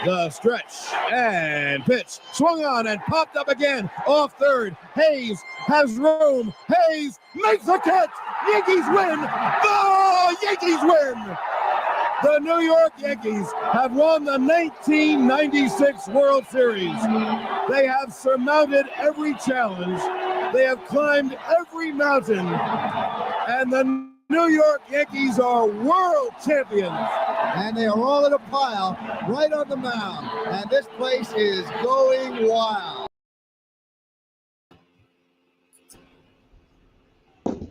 The stretch and pitch. Swung on and popped up again. Off third. Hayes has room. Hayes makes the catch. Yankees win. The Yankees win. The New York Yankees have won the 1996 World Series. They have surmounted every challenge. They have climbed every mountain. And the New York Yankees are world champions. And they are all in a pile right on the mound. And this place is going wild. I'm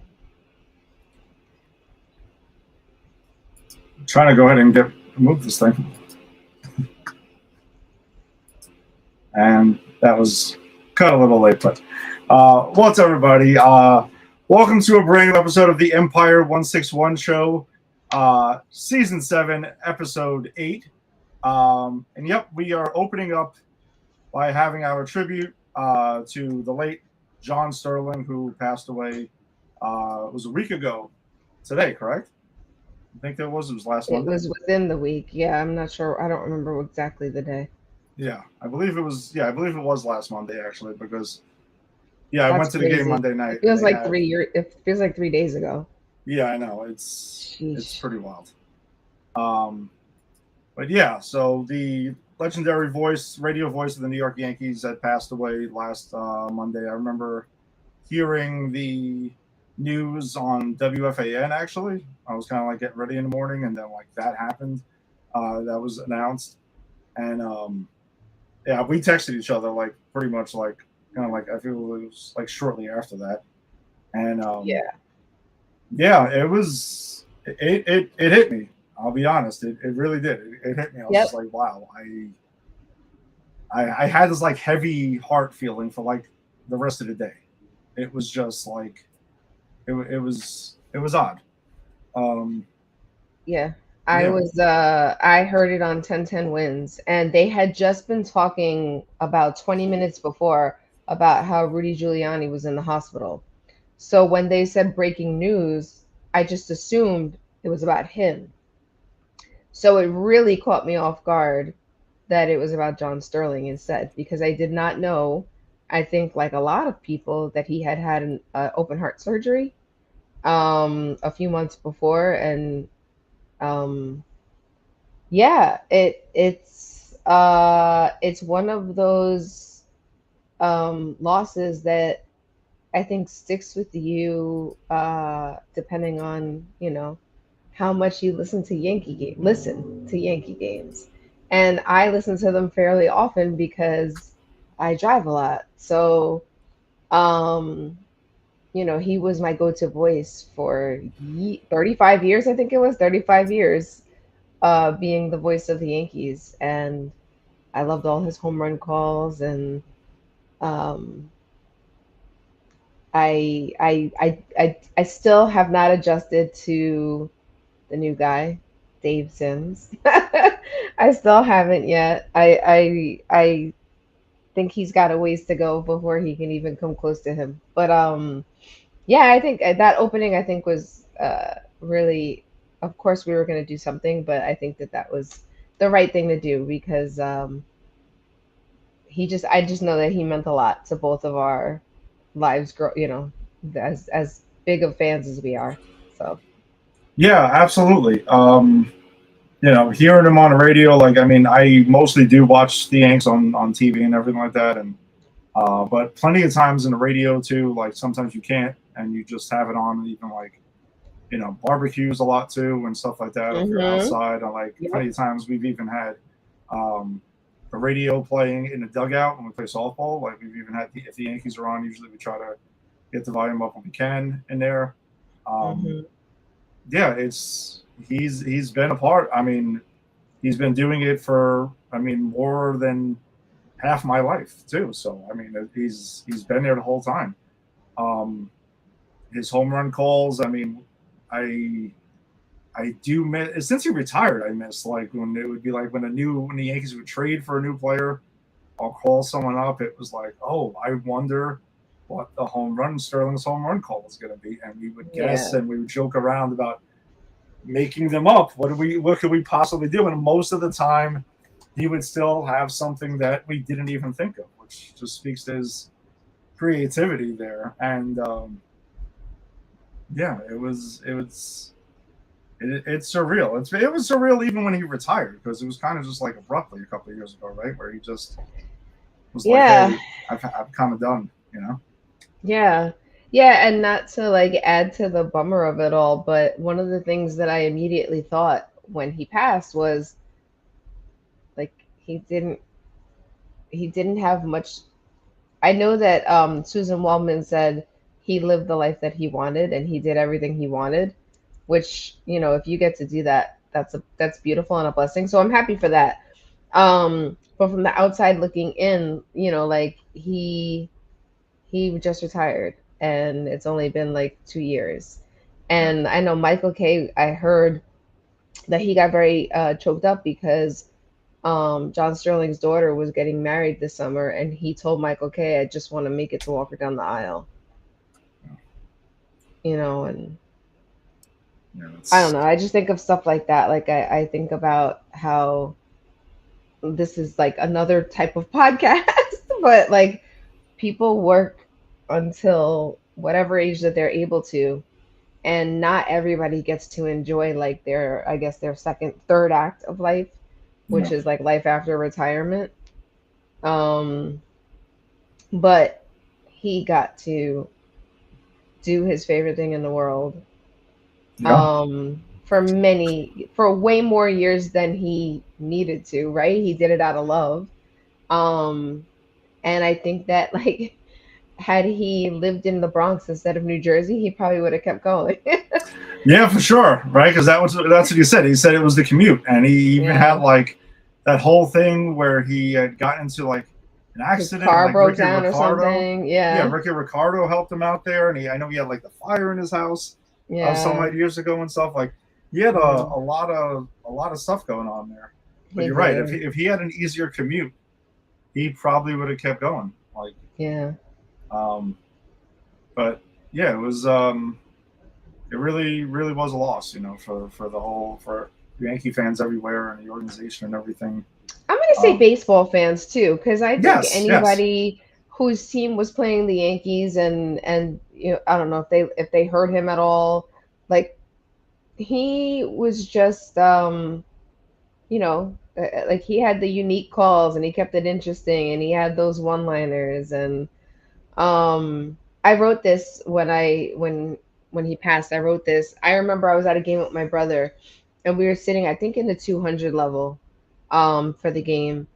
trying to go ahead and move this thing. And that was cut a little late, but what's up, everybody? Welcome to a brand new episode of the Empire 161 show, season 7, episode 8. And yep, we are opening up by having our tribute to the late John Sterling, who passed away. It was a week ago today, correct? I think it was last Monday. It was within the week. Yeah, I'm not sure. I don't remember exactly the day. Yeah, I believe it was. Yeah, I believe it was last Monday actually, because I went to the game Monday night. It feels like 3 years. It feels like 3 days ago. Yeah, I know. It's pretty wild. But yeah, so the legendary radio voice of the New York Yankees had passed away last Monday. I remember hearing the news on WFAN. Actually, I was kind of like getting ready in the morning, and then like that happened. That was announced, and yeah, we texted each other like pretty much like kind of like I feel it was like shortly after that, and yeah, it was it hit me. I'll be honest, it really did. It hit me. I was just like, wow, I had this like heavy heart feeling for like the rest of the day. It was just like it was odd. Yeah. I heard it on 1010 Wins, and they had just been talking about 20 minutes before about how Rudy Giuliani was in the hospital. So when they said breaking news, I just assumed it was about him. So it really caught me off guard that it was about John Sterling instead, because I did not know, I think like a lot of people, that he had an open heart surgery a few months before, and it's one of those losses that I think sticks with you depending on how much you listen to Yankee games. And I listen to them fairly often because I drive a lot. So he was my go-to voice for 35 years. I think it was 35 years being the voice of the Yankees. And I loved all his home run calls. And I still have not adjusted to the new guy, Dave Sims. I still haven't yet. I think he's got a ways to go before he can even come close to him. But yeah, I think that opening was really, of course we were going to do something, but I think that was the right thing to do, because I just know that he meant a lot to both of our lives, as big of fans as we are. So yeah, absolutely. Hearing him on the radio, like, I mean, I mostly do watch the Yanks on TV and everything like that, and but plenty of times in the radio too, like sometimes you can't, and you just have it on, even like, barbecues a lot too and stuff like that. If you're outside, or like plenty of times we've even had the radio playing in the dugout when we play softball. Like we've even had, if the Yankees are on, usually we try to get the volume up when we can in there. Yeah, he's been a part. I mean, he's been doing it for, I mean, more than half my life too. So I mean, he's been there the whole time. His home run calls, I mean, I do miss, since he retired, I miss like when it would be like when the Yankees would trade for a new player or call someone up, it was like, oh, I wonder what Sterling's home run call was going to be, and we would guess and we would joke around about making them up. What could we possibly do? And most of the time, he would still have something that we didn't even think of, which just speaks to his creativity there. And yeah, it's surreal. It was surreal even when he retired, because it was kind of just like abruptly a couple of years ago, right? Where he just was like, Yeah. "Hey, I've kind of done," you know? Yeah. Yeah, and not to like add to the bummer of it all, but one of the things that I immediately thought when he passed was like he didn't have much. I know that Susan Waldman said he lived the life that he wanted and he did everything he wanted, which, if you get to do that, that's beautiful and a blessing. So I'm happy for that. But from the outside looking in, like he just retired and it's only been like 2 years. Yeah. And I know Michael K, I heard that he got very choked up because John Sterling's daughter was getting married this summer, and he told Michael K, "I just want to make it to walk her down the aisle." And Yeah, I don't know. I just think of stuff like that. Like I think about how this is like another type of podcast, but like people work until whatever age that they're able to, and not everybody gets to enjoy like I guess their second, third act of life, which yeah, is like life after retirement. Um, but he got to do his favorite thing in the world yeah, for way more years than he needed to, right? He did it out of love. Um, and I think that like had he lived in the Bronx instead of New Jersey, he probably would have kept going. yeah, for sure, right? Because that's what he said. He said it was the commute, and he even had Yeah. like that whole thing where he had gotten into like an His accident, and car like broke Ricky down or Ricardo, something. yeah, Yeah. Ricky Ricardo helped him out there, and I know he had like the fire in his house some Yeah. odd years ago and stuff. Like he had Mhm. a lot of stuff going on there. But He you're right. If did. if he had an easier commute, he probably would have kept going. Like, Yeah. um, but yeah, it really, really was a loss, for Yankee fans everywhere and the organization and everything. I'm going to say Um, baseball fans too, because I think yes, yes, anybody whose team was playing the Yankees and I don't know if they heard him at all, like he was just like he had the unique calls and he kept it interesting and he had those one-liners and I wrote this when he passed. I wrote this. I remember I was at a game with my brother and we were sitting, I think, in the 200 level for the game.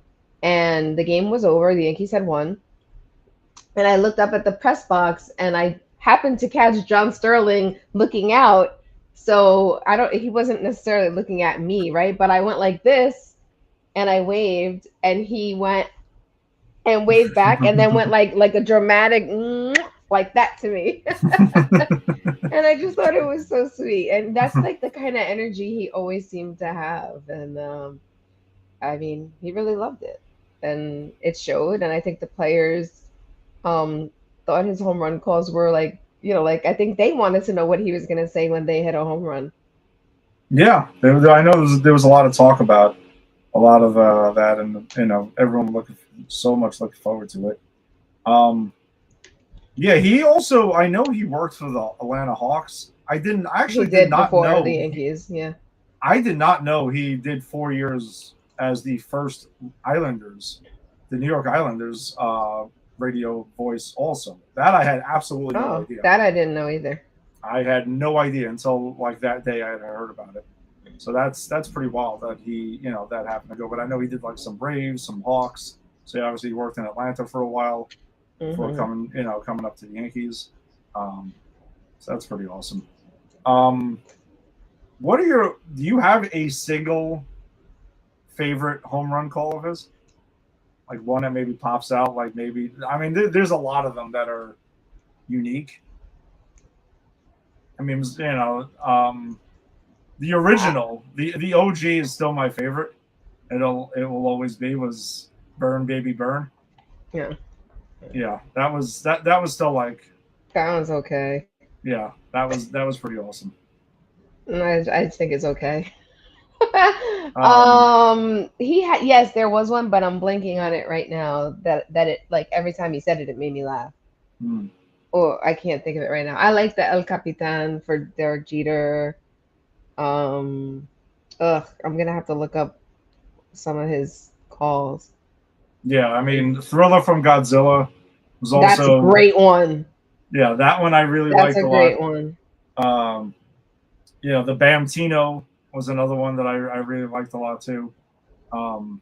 And the game was over. The Yankees had won. And I looked up at the press box and I happened to catch John Sterling looking out. So he wasn't necessarily looking at me, right? But I went like this and I waved and he went and waved back and then went like a dramatic like that to me. And I just thought it was so sweet. And that's like the kind of energy he always seemed to have. And I mean, he really loved it. And it showed. And I think the players um thought his home run calls were like, like I think they wanted to know what he was gonna say when they hit a home run. yeah. I know there was a lot of talk about a lot of that, and everyone looking so much looking forward to it. Um, yeah, he also, I know he worked for the Atlanta Hawks. I He actually did did not before the know. Yankees, yeah. I did not know he did 4 years as the first the New York Islanders radio voice. Also, that I had absolutely no Oh, idea. that I didn't know either. I had no idea until like that day I had heard about it. So that's pretty wild that that happened to go. But I know he did like some Braves, some Hawks. So obviously he worked in Atlanta for a while before Hmm. coming up to the Yankees. So that's pretty awesome. Um, do you have a single favorite home run call of his? Like one that maybe pops out, like maybe, I mean, there's a lot of them that are unique. I mean, the original, the OG is still my favorite. It will always be was Burn Baby Burn. Yeah, Yeah, that was still like, that one's okay. yeah, that was pretty awesome. I think it's okay. He had, yes, there was one, but I'm blanking on it right now. That it, like, every time he said it, it made me laugh. Hmm. Or I can't think of it right now. I like the El Capitan for Derek Jeter. Um, I'm gonna have to look up some of his calls. Yeah, I mean, Thriller from Godzilla was That's a also, great one. yeah, that one I really That's liked a a lot. great one. Um, the Bamtino was another one that I really liked a lot too. Um,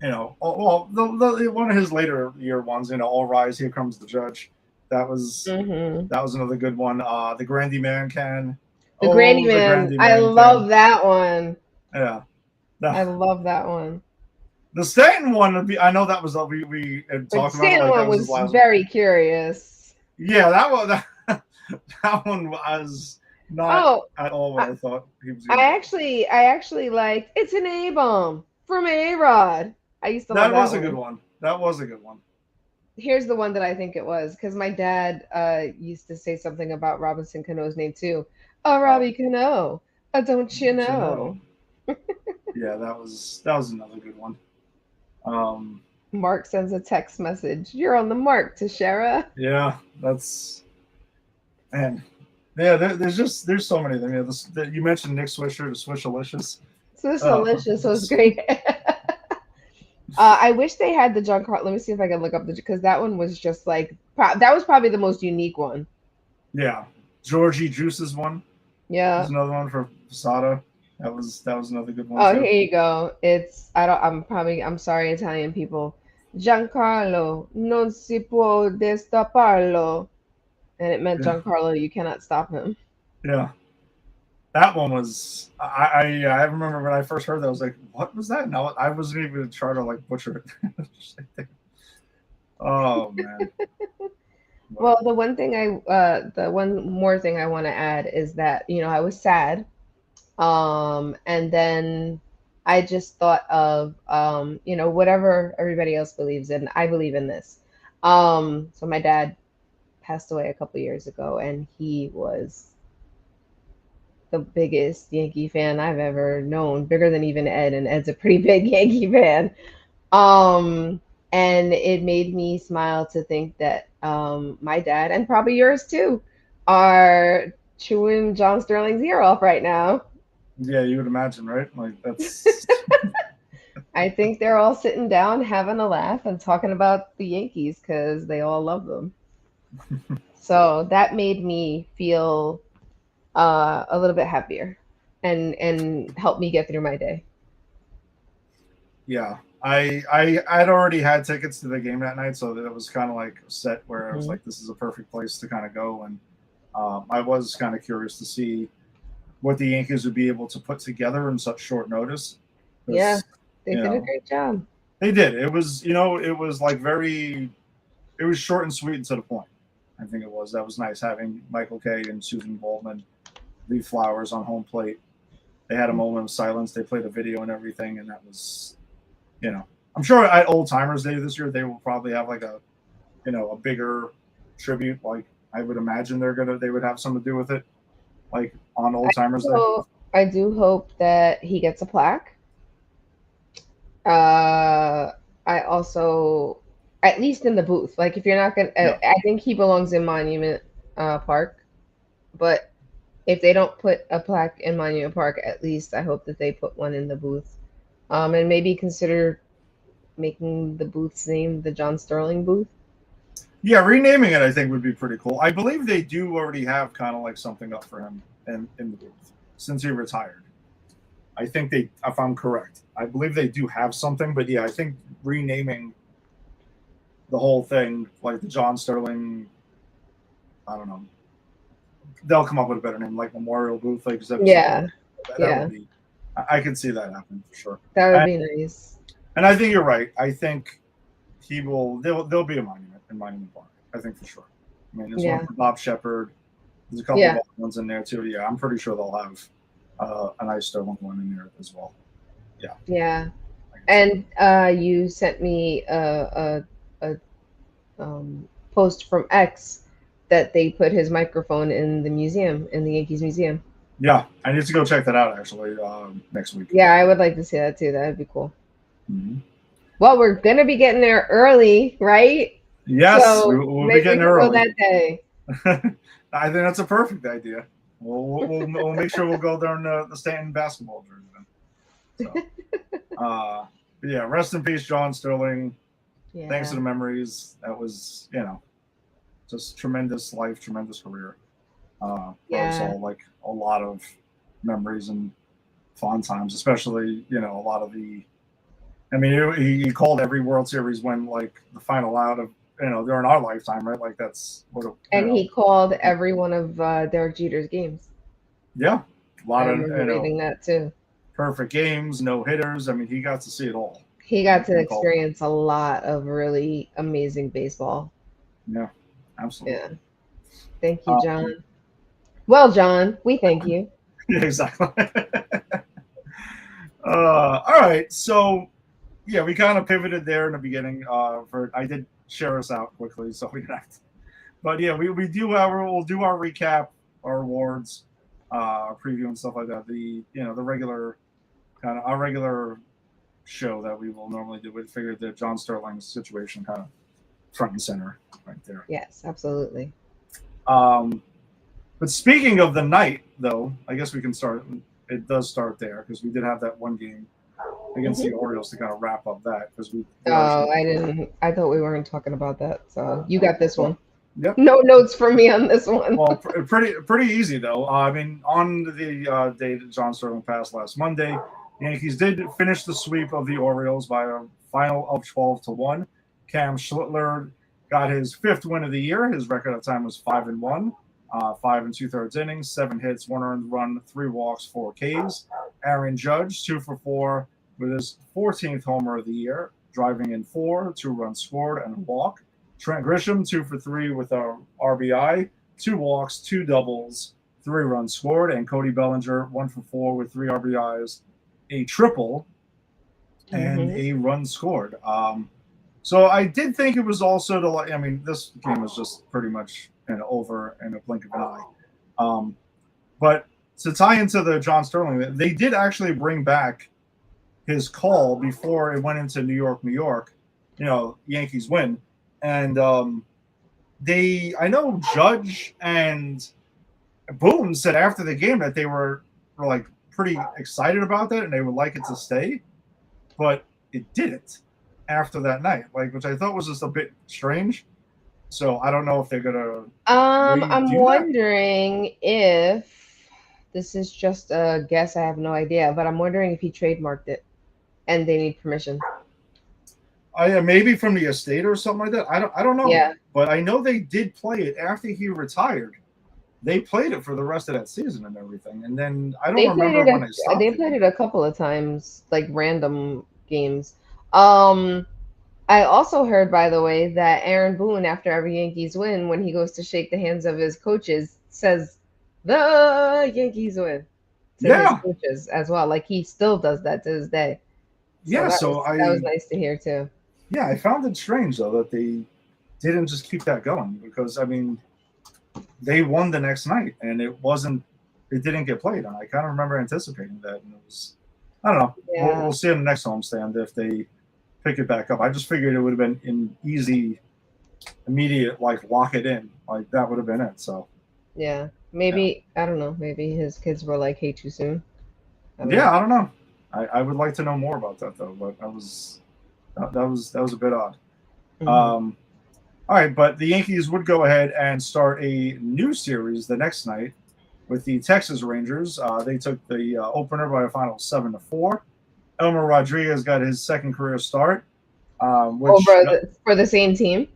one of his later year ones, All Rise, Here Comes the Judge. That was Hmm. that was another good one. The Grandy Man Can. The Granny Oh, the Man. Grandy I Man love Can. that one. Yeah. I The, love that one. the Stanton one would be. I know that was we had The talked about it Stanton like that one was his was last one. very curious. Yeah, that one. That one was not Oh, at all what I, I thought he was going to do. I actually liked It's an A-bomb from A-Rod. I used to love That that was a good one. one. That was a good one. Here's the one that I think it was, because my dad used to say something about Robinson Cano's name too. Oh, Oh, Robbie Cano. Don't you you know. know? Yeah, that was another good one. Um, Mark sends a text message. You're on the mark, Tashera. yeah, that's and yeah. There's so many of them. Yeah, you mentioned Nick Swisher, the Swishalicious. So this Uh, delicious was great. I wish they had the John Carl. Let me see if I can look up the, because that one was just like that was probably the most unique one. yeah, Georgie Juice's one. There's Yeah. another one for Posada. That was another good one Oh, too. here you go. It's I don't. I'm sorry, Italian people. Giancarlo, non si può destaparlo, and it meant Yeah, Giancarlo, you cannot stop him. yeah. That one was I remember when I first heard that I was like, what was that? No, I wasn't even trying to like butcher it. Oh man. But, Well, the one more thing I want to add is that, I was sad. And then I just thought of, whatever everybody else believes in, I believe in this. So my dad passed away a couple years ago, and he was the biggest Yankee fan I've ever known, bigger than even Ed, and Ed's a pretty big Yankee fan. Um, and it made me smile to think that my dad, and probably yours too, are chewing John Sterling's ear off right now. yeah, you would imagine, right? Like that's I think they're all sitting down having a laugh and talking about the Yankees because they all love them. So that made me feel a little bit happier and helped me get through my day. yeah. I'd already had tickets to the game that night, so that it was kind of like set where I was Mhm. like, this is a perfect place to kind of go, and I was kind of curious to see what the Yankees would be able to put together in such short notice. Yeah, Because they you did a know great job. they did. It was like it was short and sweet and to the point. I think it was. That was nice having Michael Kay and Susan Baldwin leave flowers on home plate. They had a moment of silence. They played a video and everything, and that was, I'm sure at Old Timers Day this year they will probably have like a bigger tribute. Like I would imagine they would have something to do with it, like on Old Timers Day. So I do hope that he gets a plaque. Uh, I also, at least in the booth, like if you're not gonna, Yeah, I think he belongs in Monument Park, but if they don't put a plaque in Monument Park, at least I hope that they put one in the booth. And maybe consider making the booth's name the John Sterling booth. yeah. Renaming it, I think, would be pretty cool. I believe they do already have kind of like something up for him in the booth since he retired. I think if I'm correct, I believe they do have something, but yeah, I think renaming the whole thing, like the John Sterling, I don't know, they'll come up with a better name, like Memorial Booth, like Yeah, that would yeah, be, I can see that happening for sure. that would And, be nice. and I think you're right. I think there'll be a monument in Monument Park. I think for sure. I mean, there's one Yeah, for Bob Shepard. There's a couple of yeah, other ones in there too. Yeah, I'm pretty sure they'll have a nice Sterling one in there as well. Yeah, yeah. I can see that. And you sent me a post from X that they put his microphone in the museum, in the Yankees museum. Yeah, I need to go check that out actually next week. Yeah, I would like to see that too. That would be cool. Mm-hmm. Well, we're gonna be getting there early, right? Yes, So we'll be maybe we getting can go early. that day. I think that's a perfect idea. We'll make sure we'll go there in the Stanton basketball jersey then. So, but yeah, rest in peace, John Sterling. Thanks for Yeah. the memories. That was, just tremendous life, tremendous career. For us Yeah. all, like a lot of memories and fun times, especially, a lot of the. I mean, he called every World Series win like the final out of, during our lifetime, right? Like that's what, And he called every one of Derek Jeter's games. yeah, a I lot of, remember reading that too. perfect games, no hitters. I mean, he got to see it all. He got to And call, experience a lot of really amazing baseball. yeah, Yeah. absolutely. Thank you, Um, John. Well, John, we thank you. yeah, exactly. All right, so yeah, we kind of pivoted there in the beginning. For I did share us out quickly, so we didn't have to. But yeah, we'll do our recap, our awards, preview and stuff like that. The regular kind of our regular show that we will normally do. We figured that John Sterling's situation kind of front and center right there. Yes, absolutely. Um, but speaking of the night, though, I guess we can start. It does start there because we did have that one game against the Orioles to kind of wrap up that because we Oh, actually. I didn't. I thought we weren't talking about that. So you got this Well, one. yep. No notes for me on this one. Well, pretty easy though. I mean, on the day that John Sterling passed last Monday, the Yankees did finish the sweep of the Orioles by a final of 12-1. Cam Schlittler got his fifth win of the year. His record at the time was 5-1, 5 2/3 innings, 7 hits, 1 earned run, 3 walks, 4 Ks. Aaron Judge 2 for 4 with his 14th homer of the year, driving in 4, 2 runs scored, and a walk. Trent Grisham 2 for 3 with a RBI, 2 walks, 2 doubles, 3 runs scored, and Cody Bellinger 1 for 4 with 3 RBIs, a triple, and Mm-hmm. a run scored. So I did think it was also the. I mean, this game was just pretty much over in a blink of an eye. But to tie into the John Sterling, they did actually bring back his call before it went into New York. Yankees win, and I know Judge and Boone said after the game that they were like pretty excited about that and they would like it to stay, but it didn't after that night, which I thought was just a bit strange. So I don't know if they're gonna I'm redo that. wondering if this is just a guess. I have no idea, but I'm wondering if he trademarked it and they need permission. Maybe from the estate or something like that. I don't know, Yeah. but I know they did play it after he retired. They played it for the rest of that season and everything, and then I don't They played remember it when they stopped they it. played it a couple of times, like random games. Um, I also heard, by the way, that Aaron Boone, after every Yankees win, when he goes to shake the hands of his coaches, says the Yankees win to his Yeah, coaches as well. Like he still does that to this day. So yeah. So that was nice to hear too. I found it strange though that they didn't just keep that going because I mean they won the next night and it didn't get played and I kind of remember anticipating that and it was I don't know Yeah, we'll see in the next homestand if they pick it back up. I just figured it would have been an easy immediate lock it in that would have been it. So yeah. yeah, Maybe I don't know. Maybe his kids were like, "Hey, too soon." I don't know. I don't know. I would like to know more about that though, but that was a bit odd. Hmm. Um, All right, but the Yankees would go ahead and start a new series the next night with the Texas Rangers. They took the opener by a final 7-4. Elmer Rodriguez got his second career start, which Over for the same team.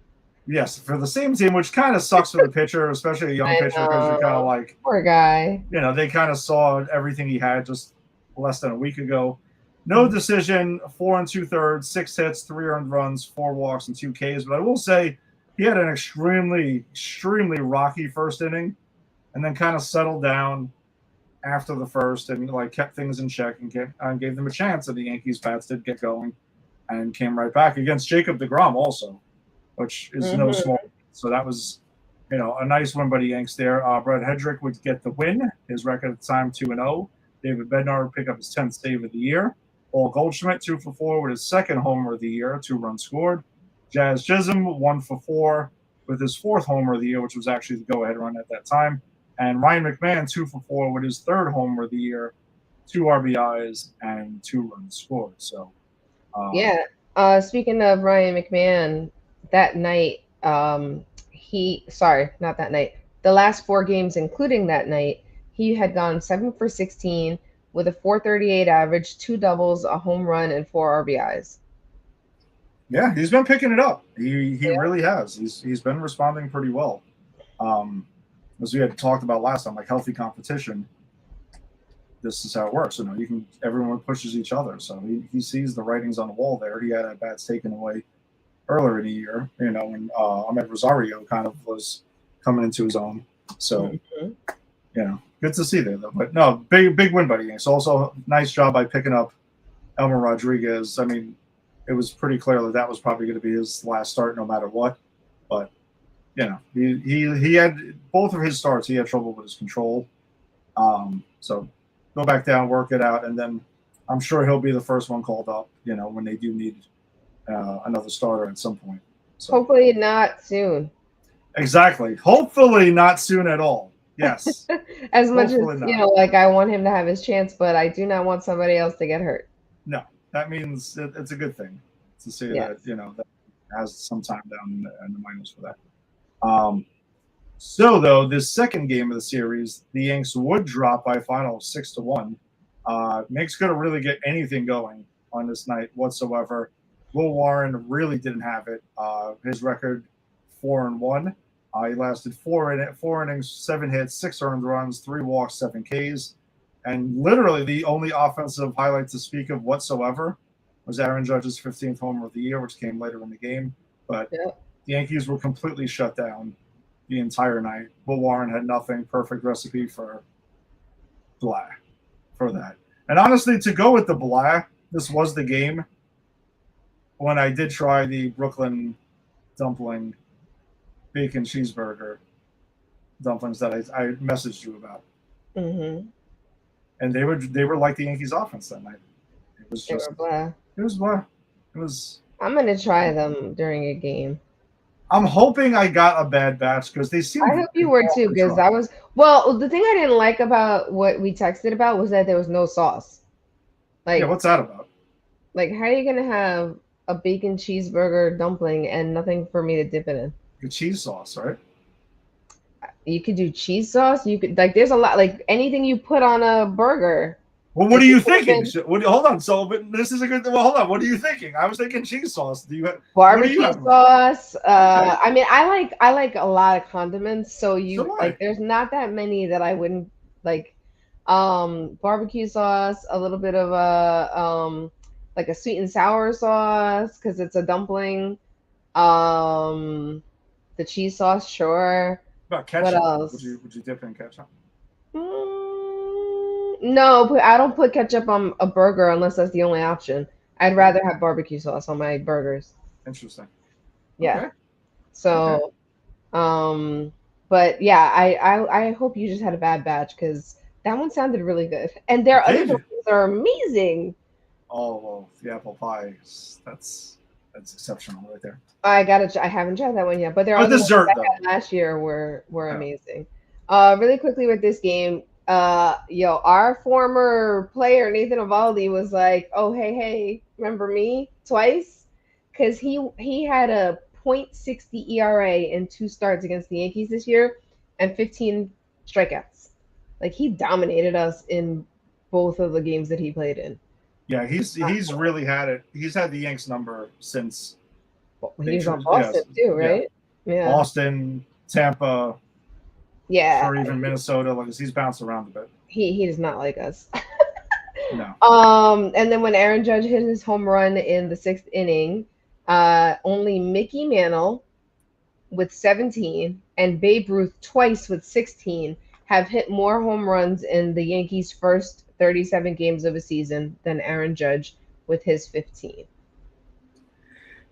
yes, for the same team, which kind of sucks for the pitcher, especially a young I pitcher, because you're kind of know. like, Poor guy. they kind of saw everything he had just less than a week ago. No Mhm. decision, 4 2/3, 6 hits, 3 earned runs, 4 walks, and 2 Ks. But I will say he had an extremely, extremely rocky first inning, and then kind of settled down after the first and kept things in check and gave them a chance. And the Yankees bats did get going and came right back against Jacob deGrom also, which is no Mhm. small. So that was a nice win by the Yanks there. Brett Hedrick would get the win. His record at the time 2-0. David Bednar would pick up his 10th save of the year. Paul Goldschmidt 2 for 4 with his second homer of the year, 2 runs scored. Jazz Chisholm 1 for 4 with his 4th homer of the year, which was actually the go-ahead run at that time. And Ryan McMahon 2 for 4 with his 3rd homer of the year, 2 RBIs and 2 runs scored. So, yeah. Speaking of Ryan McMahon, that night, not that night, the last 4 games, including that night, he had gone 7 for 16 with a 4.38 average, 2 doubles, a home run, and 4 RBIs. Yeah, he's been picking it up. He really has. He's been responding pretty well. As we had talked about last time, like healthy competition. This is how it works. Everyone pushes each other. So he sees the writings on the wall there. He had at bats taken away earlier in the year, when Ahmed Rosario kind of was coming into his own. So, good to see there though. But no, big win by the Yanks. Also, nice job by picking up Elmer Rodriguez. I mean, it was pretty clear that was probably going to be his last start, no matter what. But he had both of his starts. He had trouble with his control. So go back down, work it out, and then I'm sure he'll be the first one called up. When they do need another starter at some point. So, hopefully not soon. Exactly. Hopefully not soon at all. Yes. As much as I want him to have his chance, but I do not want somebody else to get hurt. No, that means it's a good thing to see that that has some time down in the minors for that. So though this second game of the series, the Yanks would drop by a final of 6-1. Yanks couldn't really get anything going on this night whatsoever. Will Warren really didn't have it. His record 4-1. He lasted 4 innings, 7 hits, 6 earned runs, 3 walks, 7 Ks. And literally the only offensive highlight to speak of whatsoever was Aaron Judge's 15th homer of the year, which came later in the game. But the Yankees were completely shut down the entire night. Will Warren had nothing. Perfect recipe for blah for that. And honestly, to go with the blah, this was the game when I did try the Brooklyn dumpling bacon cheeseburger dumplings that I messaged you about. Mm-hmm. And they were like the Yankees offense that night. It was just blah. It was blah. It was. I'm gonna try them during a game. I'm hoping I got a bad batch because they seem. I hope you were too, because I was. Well, the thing I didn't like about what we texted about was that there was no sauce. Like, what's that about? Like, how are you gonna have a bacon cheeseburger dumpling and nothing for me to dip it in? The cheese sauce, right? You could do cheese sauce. You could there's a lot, like anything you put on a burger. Well, what are you thinking? Hold on. So, but this is a good. Well, hold on. What are you thinking? I was thinking cheese sauce. Do you have barbecue sauce? Okay. I mean, I like a lot of condiments. So there's not that many that I wouldn't like. Barbecue sauce, a little bit of a like a sweet and sour sauce because it's a dumpling. The cheese sauce, sure. What about ketchup? What else? Would you dip in ketchup? No, I don't put ketchup on a burger unless that's the only option. I'd rather have barbecue sauce on my burgers. Interesting. Yeah. Okay. So, but yeah, I hope you just had a bad batch because that one sounded really good, and their other things are amazing. Oh well, the apple pie, that's exceptional right there. I haven't tried that one yet, but their other ones I had last year were amazing. Really quickly with this game. Our former player Nathan Eovaldi was like, "Oh, hey, remember me?" twice, because he had a .60 ERA in 2 starts against the Yankees this year, and 15 strikeouts. Like he dominated us in both of the games that he played in. Yeah, he's really had it. He's had the Yanks number since. He was on Boston too, right? Yeah. Boston, Tampa. Yeah. Or even Minnesota, like he's bounced around a bit. He does not like us. No. And then when Aaron Judge hit his home run in the 6th inning, only Mickey Mantle with 17 and Babe Ruth twice with 16 have hit more home runs in the Yankees' first 37 games of a season than Aaron Judge with his 15.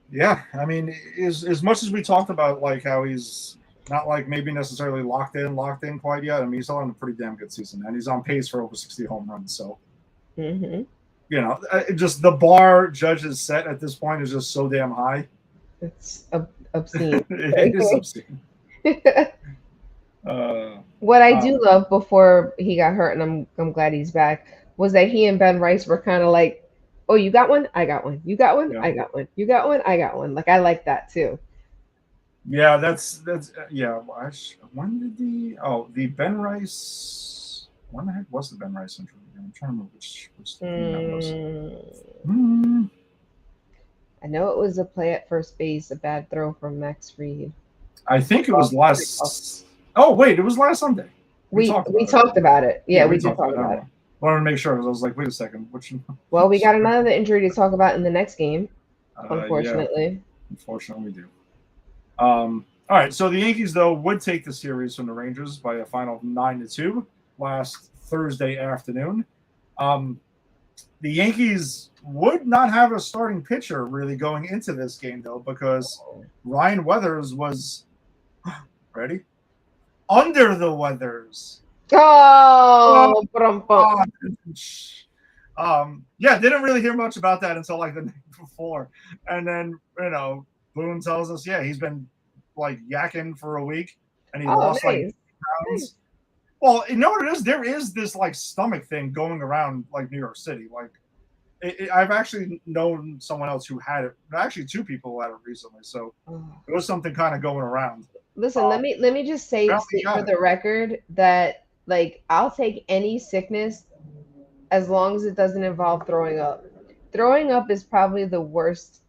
Yeah, I mean, as much as we talked about like how he's Not like maybe necessarily locked in quite yet. I mean, he's still on a pretty damn good season, and he's on pace for over 60 home runs. So, Mm-hmm. Just the bar judges set at this point is just so damn high. It's obscene. It is obscene. What I do Um, love before he got hurt, and I'm glad he's back, was that he and Ben Rice were kind of like, "Oh, you got one, I got one. You got one, yeah, I got one. You got one, I got one." Like I like that too. yeah, that's yeah. When did the Ben Rice? When the heck was the Ben Rice injury? I'm trying to remember which game that was. Hmm. I know it was a play at first base, a bad throw from Max Reed. I think it Well, was last. Oh wait, it was last Sunday. we talked we about it. talked about it. Yeah, Yeah, we we did talked talk about it. I about don't it. know. Wanted to make sure because I was like, wait a second, which? Well, we got another injury to talk about in the next game, Yeah, unfortunately. unfortunately we do. All right, so the Yankees though would take the series from the Rangers by a final of 9-2 last Thursday afternoon. The Yankees would not have a starting pitcher really going into this game though, because Ryan Weathers was ready under the weathers. Oh, brum. Yeah, didn't really hear much about that until like the night before, and then Boone tells us, yeah, he's been like yakking for a week, and he lost like Nice. pounds. Well, you know what it is? There is this like stomach thing going around like New York City. Like, I've actually known someone else who had it. Actually, two people who had it recently. So it was something kind of going around. Listen, let me just say for the record that like I'll take any sickness as long as it doesn't involve throwing up. Throwing up is probably the worst.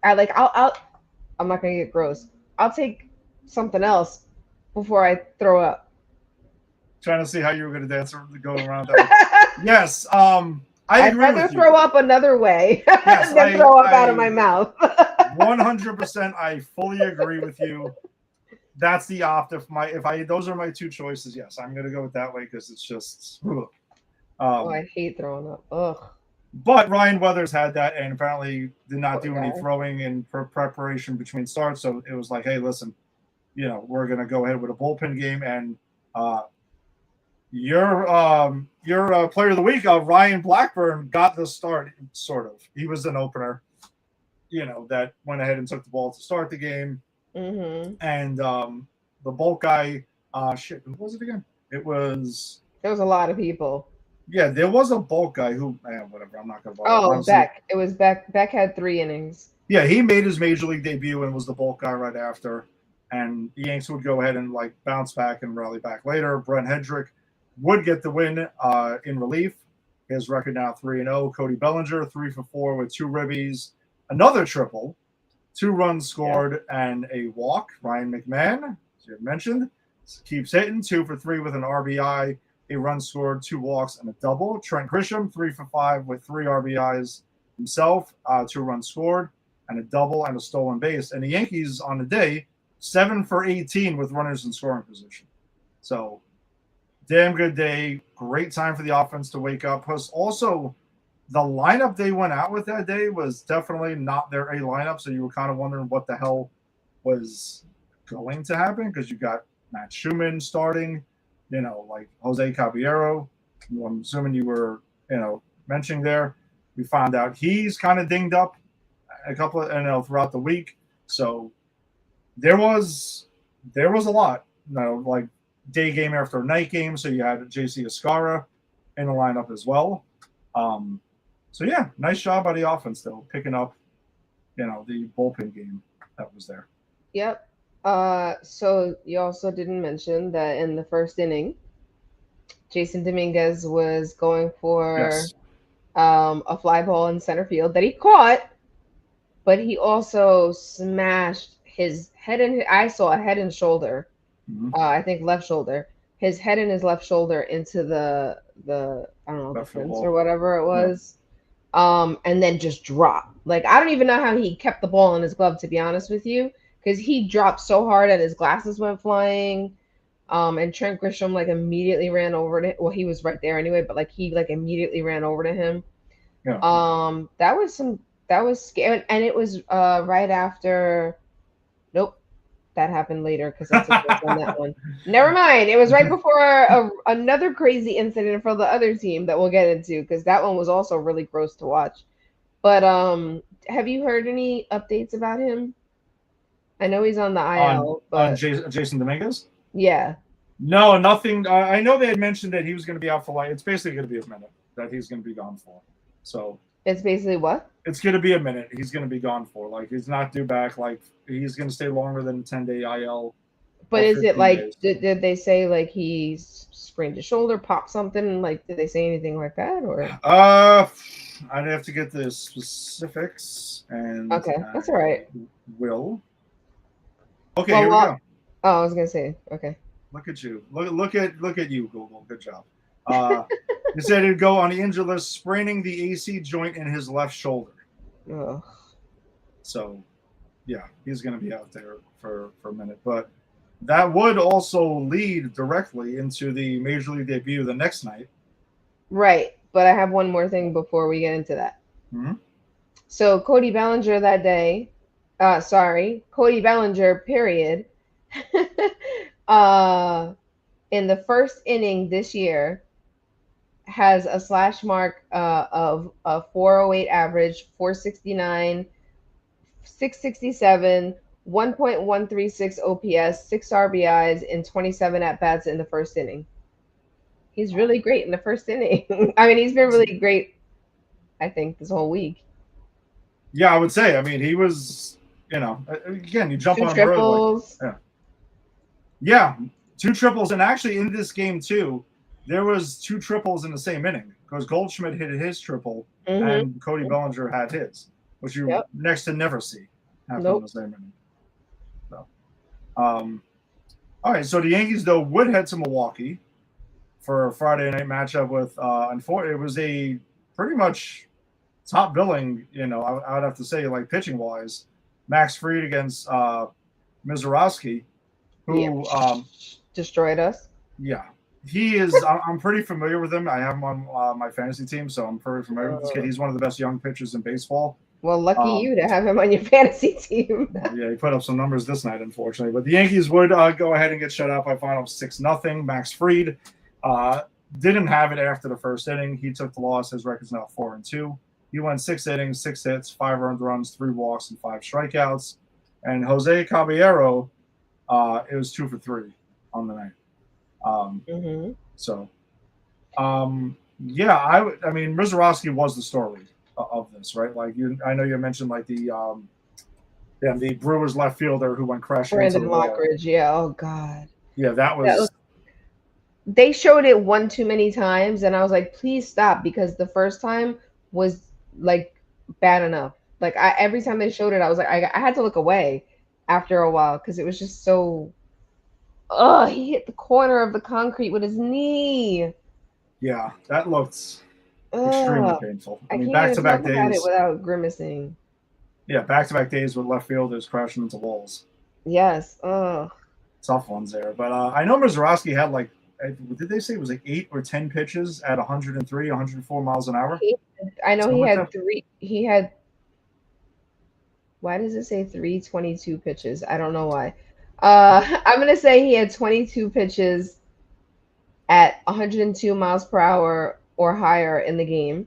I'm not gonna get gross. I'll take something else before I throw up. Trying to see how you were going to dance going around that. Yes, I agree I'd rather with you. throw up another way than throw up out of my mouth. 100%, I fully agree with you. That's the opt. Those are my two choices. Yes, I'm going to go with that way because it's just. I hate throwing up. Ugh. But Ryan Weathers had that and apparently did not do any throwing in preparation between starts. So it was like, hey, listen, we're going to go ahead with a bullpen game, and your player of the week, Ryan Blackburn, got the start. Sort of, he was an opener, that went ahead and took the ball to start the game. Mm-hmm. And the bulk guy, who was it again? There was a lot of people. Yeah, there was a bulk guy who, whatever. I'm not gonna bother. Oh, Beck. It was Beck. Beck had 3 innings. Yeah, he made his major league debut and was the bulk guy right after. And the Yanks would go ahead and like bounce back and rally back later. Brent Hedrick would get the win in relief. His record now 3-0. Cody Bellinger 3 for 4 with 2 ribbies, another triple, 2 runs scored, and a walk. Ryan McMahon, as you mentioned, keeps hitting 2 for 3 with an RBI, a run scored, 2 walks, and a double. Trent Grisham 3 for 5 with 3 RBIs himself, 2 runs scored, and a double and a stolen base. And the Yankees on the day 7 for 18 with runners in scoring position. So damn good day. Great time for the offense to wake up. Plus, also, the lineup they went out with that day was definitely not their A lineup. So you were kind of wondering what the hell was going to happen because you got Matt Schumann starting, like Jose Caballero, who I'm assuming you were, mentioning there. We found out he's kind of dinged up a couple of, throughout the week. So there was a lot, like day game after night game. So you had JC Escara in the lineup as well. So yeah, nice job by the offense though, picking up, the bullpen game that was there. Yep. So you also didn't mention that in the first inning, Jason Dominguez was going for a fly ball in center field that he caught, but he also smashed his head and I saw a head and shoulder. Mm-hmm. I think left shoulder. His head and his left shoulder into the I don't know, the fence or whatever it was. Yeah. And then just dropped. Like I don't even know how he kept the ball in his glove, to be honest with you, because he dropped so hard that his glasses went flying. And Trent Grisham like immediately ran over to him. Well, he was right there anyway, but like he like immediately ran over to him. Yeah. That was scary, and it was right after. Nope. that happened later because I took notes on that one. Never mind. It was right before another crazy incident for the other team that we'll get into because that one was also really gross to watch. But have you heard any updates about him? I know he's on the IL, on but Jason Dominguez. yeah, No, nothing. I know they had mentioned that he was going to be out for it's basically going to be a minute that he's going to be gone for. So it's basically what? it's going to be a minute. He's going to be gone for. Like he's not due back. Like he's going to stay longer than 10-day IL. But is it like days. did they say like he sprained his shoulder, popped something? Like did they say anything like that or? I'd have to get the specifics and Okay, that's all right. Will. Okay, Well, here we go. Oh, I was gonna say, okay. Look at you. Look at you, Google. Good job. He said he'd go on the injury list, spraining the AC joint in his left shoulder. Oh. So, yeah, he's going to be out there for a minute. But that would also lead directly into the Major League debut the next night. Right, but I have one more thing before we get into that. Mm-hmm. So Cody Bellinger that day, Cody Bellinger, period. In the first inning this year, has a slash mark of a 408 average, 469, 667, 1.136 OPS, 6 RBIs, and 27 at bats in the first inning. He's really great in the first inning. I mean, he's been really great, I think, this whole week. Yeah, I would say. I mean, he was, again, you jump 2 on triples. him early. Yeah, 2 triples. And actually, in this game, too, there was 2 triples in the same inning because Goldschmidt hit his triple and Cody Bellinger had his, which you next to never see happen in the same inning. So, all right, so the Yankees, though, would head to Milwaukee for a Friday night matchup with, it was a pretty much top billing, I would have to say, like pitching-wise, Max Fried against Mizorowski, who destroyed us. Yeah. He is. I'm pretty familiar with him. I have him on my fantasy team, so I'm pretty familiar with this kid. He's one of the best young pitchers in baseball. Well, lucky you to have him on your fantasy team. Yeah, he put up some numbers this night, unfortunately. But the Yankees would go ahead and get shut out by final 6-0. Max Fried didn't have it after the first inning. He took the loss. His record's now 4-2. He went 6 innings, 6 hits, 5 earned runs, 3 walks, and 5 strikeouts. And Jose Caballero, it was 2 for 3 on the night. So, I mean, Mizorowski was the story of this, right? Like I know you mentioned like the Brewers left fielder who went crashing into the wall. Lockridge, yeah. Oh God. Yeah, that was. They showed it one too many times, and I was like, please stop, because the first time was like bad enough. Like every time they showed it, I was like, I had to look away after a while because it was just so. Oh, he hit the corner of the concrete with his knee. Yeah, that looked extremely painful. I mean, back-to-back days. About it without grimacing. Yeah, back-to-back days with left fielders crashing into walls. Yes. Tough ones there. But I know Mizorowski had like, did they say it was like 8 or 10 pitches at 103, 104 miles an hour? I know he had 3. He had. Why does it say 322 pitches? I don't know why. I'm going to say he had 22 pitches at 102 miles per hour or higher in the game,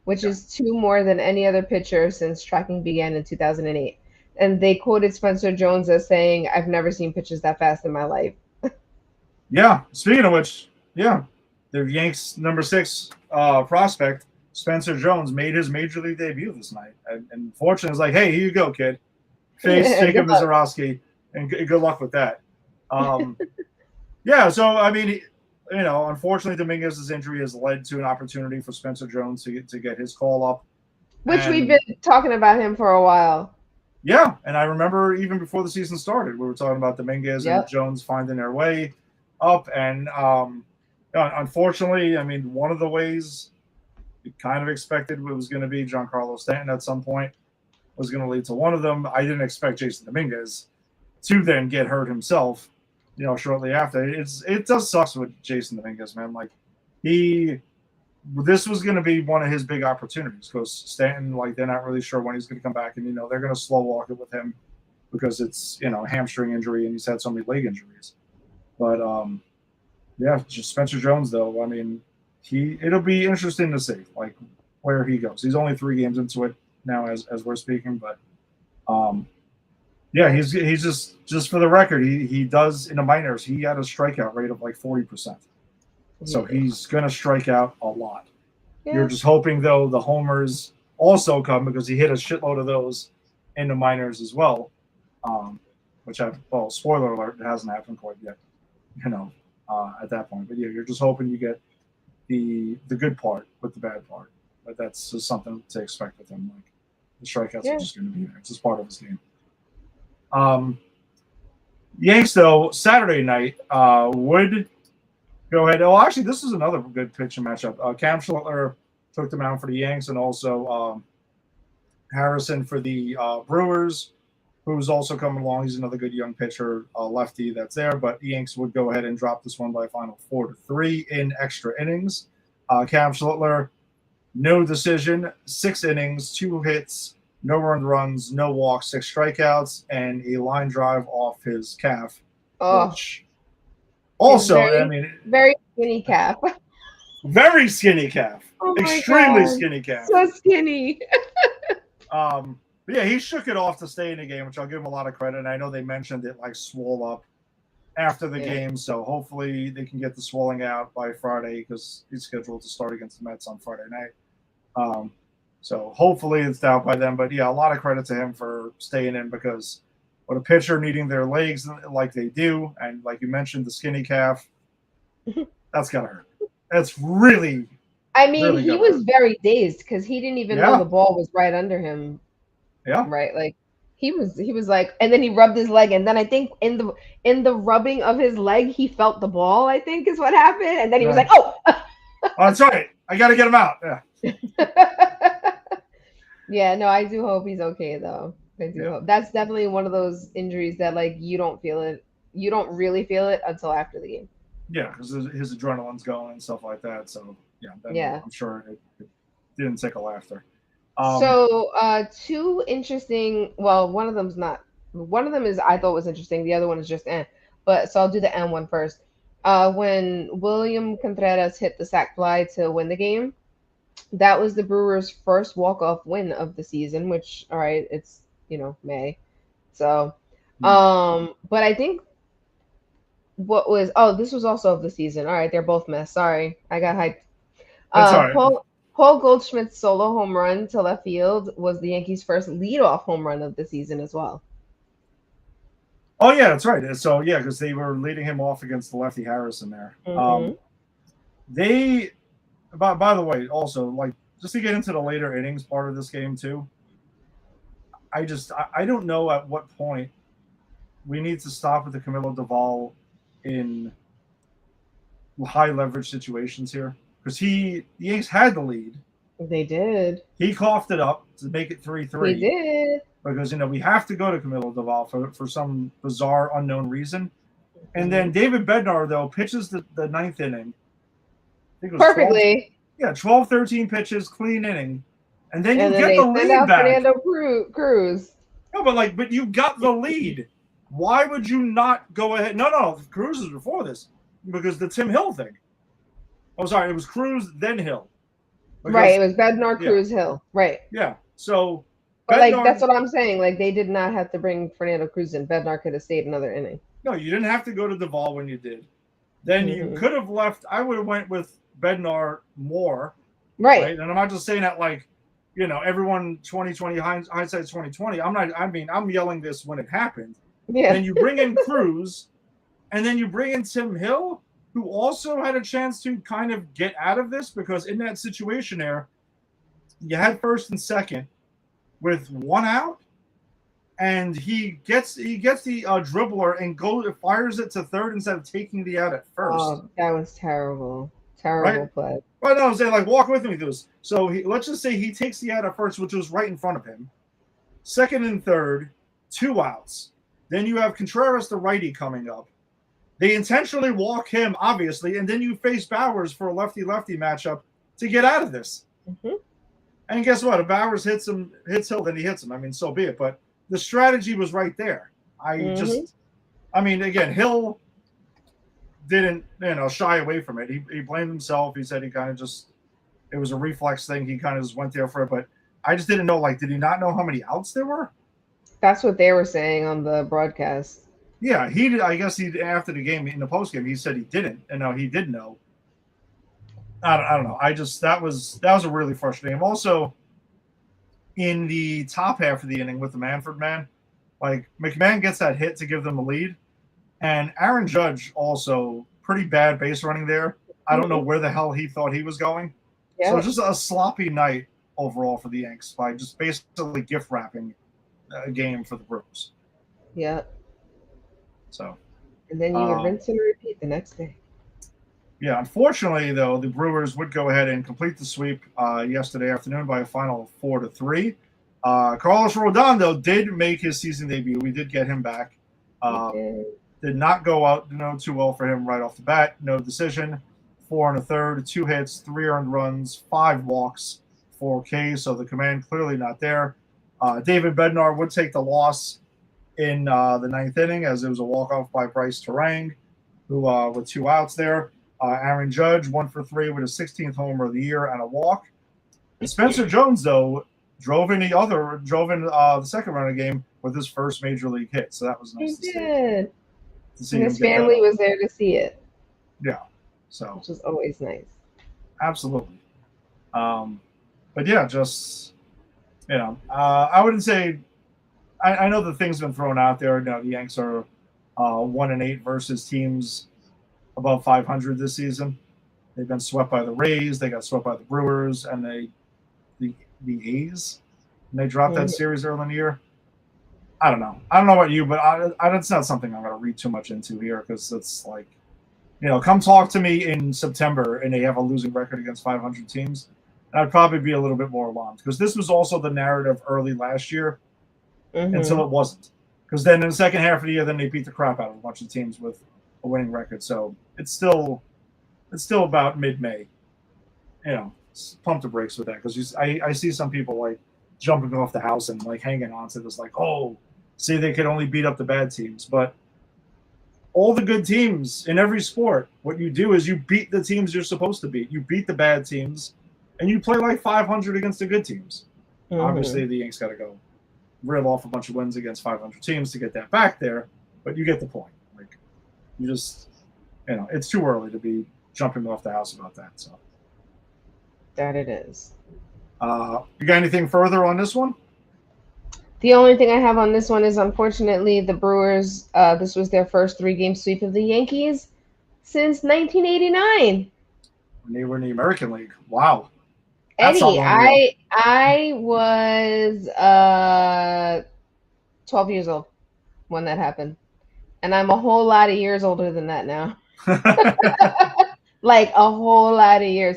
which is 2 more than any other pitcher since tracking began in 2008. And they quoted Spencer Jones as saying, I've never seen pitches that fast in my life. Yeah. Speaking of which, the Yanks number 6 prospect, Spencer Jones, made his major league debut this night. And fortunately, it's like, hey, here you go, kid. Face Jacob Mizorowski. And good luck with that. So, I mean, unfortunately, Dominguez's injury has led to an opportunity for Spencer Jones to get his call up. Which we've been talking about him for a while. Yeah, and I remember even before the season started, we were talking about Dominguez and Jones finding their way up. And unfortunately, I mean, one of the ways you kind of expected was going to be Giancarlo Stanton at some point was going to lead to one of them. I didn't expect Jason Dominguez to then get hurt himself, shortly after. It does suck with Jason Dominguez, man. Like this was going to be one of his big opportunities because Stanton, like they're not really sure when he's going to come back, and they're going to slow walk it with him. because it's a hamstring injury and he's had so many leg injuries. But yeah, just Spencer Jones though. I mean, it'll be interesting to see like where he goes. He's only 3 games into it now as we're speaking, but yeah, he's just for the record, he does in the minors. He had a strikeout rate of like 40%, so he's gonna strike out a lot. Yeah. You're just hoping though the homers also come because he hit a shitload of those in the minors as well. Which spoiler alert, it hasn't happened quite yet. At that point, but yeah, you're just hoping you get the good part with the bad part. But that's just something to expect with him. Like the strikeouts are just going to be there. It's just part of his game. Yanks though Saturday night would go ahead. Oh, actually, this is another good pitching matchup. Cam Schlittler took the mound for the Yanks, and also Harrison for the Brewers, who's also coming along. He's another good young pitcher, lefty that's there. But the Yanks would go ahead and drop this one by a final 4-3 in extra innings. Cam Schlittler, no decision, 6 innings, 2 hits, no earned runs, no walks, 6 strikeouts, and a line drive off his calf. Which also, very skinny calf. Very skinny calf. Oh extremely skinny calf. So skinny. But yeah, he shook it off to stay in the game, which I'll give him a lot of credit. And I know they mentioned it like swole up after the game, so hopefully they can get the swelling out by Friday because he's scheduled to start against the Mets on Friday night. So hopefully it's out by then. But yeah, a lot of credit to him for staying in because with a pitcher needing their legs like they do, and like you mentioned, the skinny calf, that's gotta hurt. That's really. I mean, really he was very dazed because he didn't even know the ball was right under him. Yeah. Right. Like he was like, and then he rubbed his leg, and then I think in the rubbing of his leg, he felt the ball. I think is what happened, and then he was like, "Oh, that's right. I got to get him out." Yeah. Yeah. No, I do hope he's okay though. I do hope. That's definitely one of those injuries that like you don't feel it. You don't really feel it until after the game. Yeah, because his adrenaline's going and stuff like that. So yeah. I'm sure it didn't tickle after. So 2 interesting. Well, one of them is I thought was interesting. The other one is just But so I'll do the one first. When William Contreras hit the sac fly to win the game, that was the Brewers' first walk-off win of the season. Which, all right, it's May. So, but I think this was also of the season. All right, they're both mess. Sorry, I got hyped. That's all right. Paul Goldschmidt's solo home run to left field was the Yankees' first leadoff home run of the season as well. Oh, yeah, that's right. So, yeah, because they were leading him off against the lefty Harrison there. Mm-hmm. By the way, also, like, just to get into the later innings part of this game, too, I don't know at what point we need to stop with the Camilo Doval in high leverage situations here. Because the Yanks had the lead. They did. He coughed it up to make it 3-3. He did. Because, we have to go to Camilo Doval for some bizarre, unknown reason. And then David Bednar, though, pitches the 9th inning. I think it was perfectly. 12, 13 pitches, clean inning. And then you get the lead back. Fernando Cruz. No, but you got the lead. Why would you not go ahead? No, Cruz is before this. Because the Tim Hill thing. Oh, sorry, it was Cruz, then Hill. Because, right, it was Bednar, Cruz, Hill. Right. Yeah, so... But, Bednar, that's what I'm saying. Like, they did not have to bring Fernando Cruz in. Bednar could have stayed another inning. No, you didn't have to go to Doval when you did. Then you could have left... I would have went with Bednar more. Right. And I'm not just saying that, like, everyone 2020, hindsight 2020. I'm yelling this when it happened. Yeah. Then you bring in Cruz, and then you bring in Tim Hill, who also had a chance to kind of get out of this because in that situation there, you had first and second with 1 out, and he gets the dribbler and fires it to third instead of taking the out at first. Oh, that was terrible. Terrible play. Right, no, I'm saying, like, walk with me through this. So let's just say he takes the out at first, which was right in front of him. Second and third, 2 outs. Then you have Contreras, the righty, coming up. They intentionally walk him, obviously, and then you face Bowers for a lefty-lefty matchup to get out of this. Mm-hmm. And guess what? If Bowers hits Hill, then he hits him. I mean, so be it. But the strategy was right there. I mean, again, Hill didn't, shy away from it. He blamed himself. He said he kind of just, it was a reflex thing. He kind of just went there for it. But I just didn't know, like, did he not know how many outs there were? That's what they were saying on the broadcast. Yeah, he did. I guess he, after the game, in the post game, he said he didn't. And no, he did know. I don't know. That was a really frustrating game. Also, in the top half of the inning with the Manfred man, like, McMahon gets that hit to give them a lead. And Aaron Judge also pretty bad base running there. I don't know where the hell he thought he was going. Yeah. So just a sloppy night overall for the Yanks by just basically gift wrapping a game for the Brewers. Yeah. So. And then you would rinse and repeat the next day. Yeah, unfortunately, though, the Brewers would go ahead and complete the sweep yesterday afternoon by a final of 4-3. Carlos Rodon did make his season debut. We did get him back. Did not go out too well for him right off the bat. No decision. 4 1/3, 2 hits, 3 earned runs, 5 walks, 4 Ks. So the command clearly not there. David Bednar would take the loss in the 9th inning as it was a walk-off by Bryce Terang, who with 2 outs there. Aaron Judge 1 for 3 with his 16th homer of the year and a walk. And Spencer Jones, though, drove in the second run of the game with his first major league hit. So that was nice to see. And his family was there to see it. Yeah. So, which is always nice. Absolutely. But yeah, just, I wouldn't say, I know the things been thrown out there. The Yanks are 1-8 versus teams above 500 this season. They've been swept by the Rays. They got swept by the Brewers and the A's. And they dropped that series early in the year. I don't know. I don't know about you, but it's not something I'm going to read too much into here because it's like, come talk to me in September and they have a losing record against 500 teams. And I'd probably be a little bit more alarmed because this was also the narrative early last year until it wasn't. Because then in the second half of the year, then they beat the crap out of a bunch of teams with a winning record. So it's still about mid-May. Pump the brakes with that because I see some people like jumping off the house and like hanging on to this like, oh, see, they could only beat up the bad teams. But all the good teams in every sport, what you do is you beat the teams you're supposed to beat. You beat the bad teams, and you play like 500 against the good teams. Obviously, the Yanks got to go reel off a bunch of wins against 500 teams to get that back there, but you get the point. Like, you just, it's too early to be jumping off the house about that. So that it is. You got anything further on this one? The only thing I have on this one is, unfortunately, the Brewers, this was their first 3-game sweep of the Yankees since 1989. When they were in the American League. Wow. Eddie, I was 12 years old when that happened. And I'm a whole lot of years older than that now. Like a whole lot of years.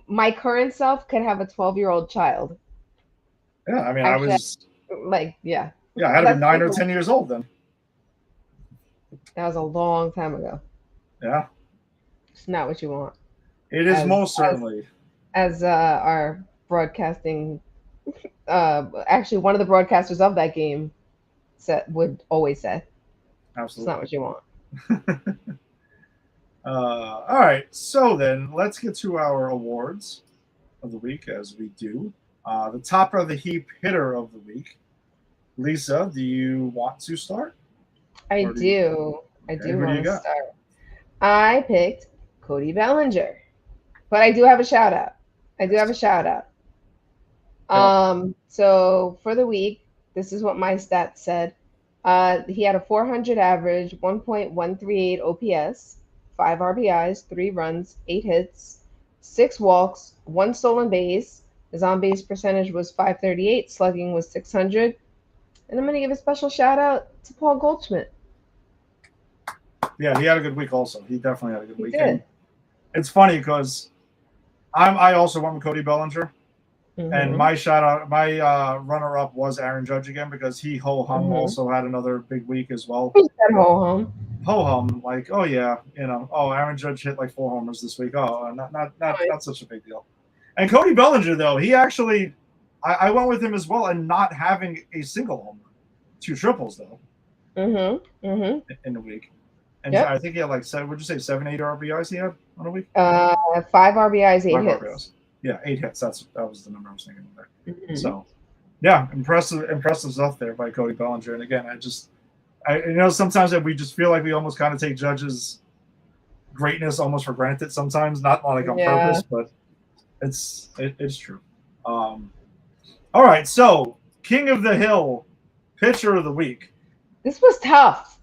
My current self could have a 12-year-old child. Yeah, I mean, actually, I was... Yeah, I had to be 9 or 10 years old then. That was a long time ago. Yeah. It's not what you want. It is most certainly. As our broadcasting, actually one of the broadcasters of that game would always say. Absolutely. It's not what you want. All right. So then let's get to our awards of the week as we do. The top of the heap hitter of the week. Lisa, do you want to start? I do want to start. I picked Cody Bellinger, but I do have a shout out. So for the week, this is what my stats said. He had a 400 average, 1.138 OPS, 5 RBIs, 3 runs, 8 hits, 6 walks, 1 stolen base. His on-base percentage was .538, slugging was .600. And I'm going to give a special shout-out to Paul Goldschmidt. Yeah, he had a good week also. He definitely had a good week. And it's funny because I also went with Cody Bellinger. And my shout-out, my runner-up was Aaron Judge again because he, ho-hum, also had another big week as well. Who's that ho-hum? Ho-hum, like, oh, yeah, Aaron Judge hit like 4 homers this week. Oh, not such a big deal. And Cody Bellinger, though, he actually, I went with him as well and not having a single homer. 2 triples though in the week. And Yep. I think he had like 7. Would you say 7, 8 RBIs he had on a week? 5 RBIs, 8 5 hits. RBIs. Yeah, 8 hits. That was the number I was thinking of there. Mm-hmm. So, yeah, impressive stuff there by Cody Bellinger. And again, I sometimes that we just feel like we almost kind of take Judge's greatness almost for granted. Sometimes, not like on purpose, but it's true. All right, so King of the Hill, pitcher of the week. This was tough.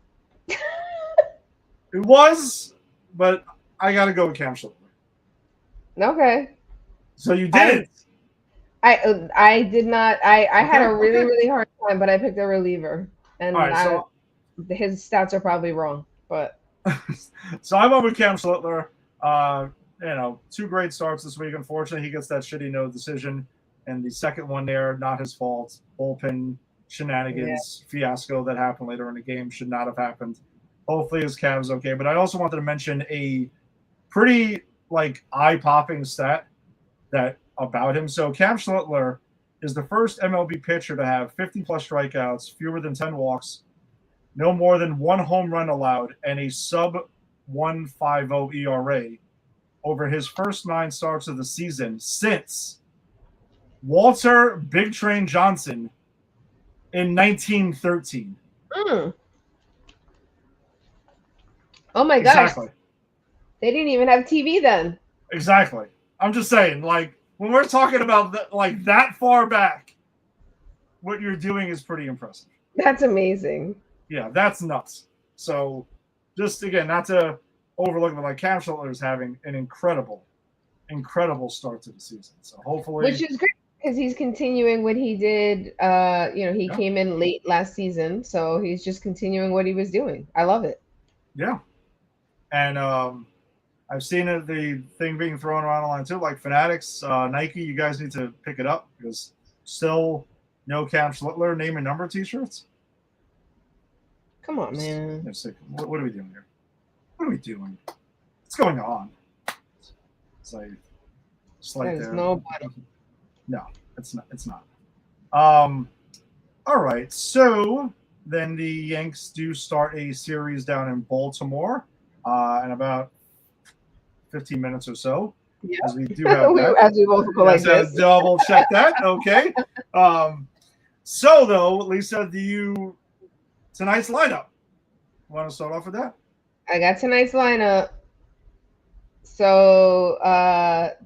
It was, but I got to go with Cam Schlittler. Okay. So you did it. I did not. I had a really hard time, but I picked a reliever, and his stats are probably wrong. But so I went with Cam Schlittler. 2 great starts this week. Unfortunately, he gets that shitty no decision, and the second one there, not his fault. Bullpen shenanigans fiasco that happened later in the game should not have happened. Hopefully his Cavs okay. But I also wanted to mention a pretty eye-popping stat about him. So Cam Schlittler is the first MLB pitcher to have 50-plus strikeouts, fewer than 10 walks, no more than 1 home run allowed, and a sub-1.50 ERA over his first 9 starts of the season since Walter Big Train Johnson in 1913. Oh my gosh. They didn't even have TV then. Exactly. I'm just saying, when we're talking about that far back, what you're doing is pretty impressive. That's amazing. Yeah, that's nuts. So, just again, not to overlook, but Cam Schlittler is having an incredible start to the season. So hopefully, which is great because he's continuing what he did. He came in late last season, so he's just continuing what he was doing. I love it. Yeah, and I've seen the thing being thrown around online too, like Fanatics, Nike. You guys need to pick it up because still no Cam Schlittler name and number T-shirts. Come on, man. What are we doing here? What are we doing? What's going on? It's like there. Nobody. No, it's not. It's not. All right. So then the Yanks do start a series down in Baltimore in about 15 minutes or so. Yeah. As we do have that. As we both go like this. Double check that. Okay. So though, Lisa, tonight's lineup. Want to start off with that? I got tonight's lineup. So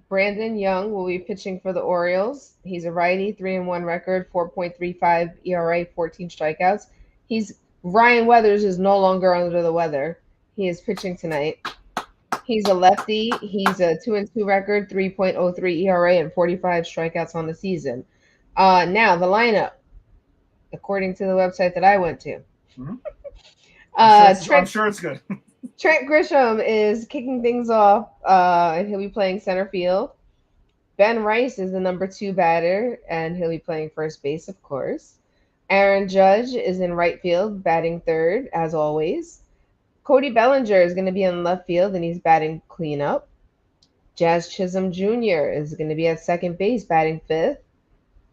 Brandon Young will be pitching for the Orioles. He's a righty, 3-1 record, 4.35 ERA, 14 strikeouts. Ryan Weathers is no longer under the weather. He is pitching tonight. He's a lefty. He's a 2-2 record, 3.03 ERA, and 45 strikeouts on the season. Now the lineup, according to the website that I went to. Mm-hmm. I'm sure it's good. Trent Grisham is kicking things off, and he'll be playing center field. Ben Rice is the number 2 batter, and he'll be playing first base, of course. Aaron Judge is in right field, batting third, as always. Cody Bellinger is going to be in left field, and he's batting cleanup. Jazz Chisholm Jr. is going to be at second base, batting fifth.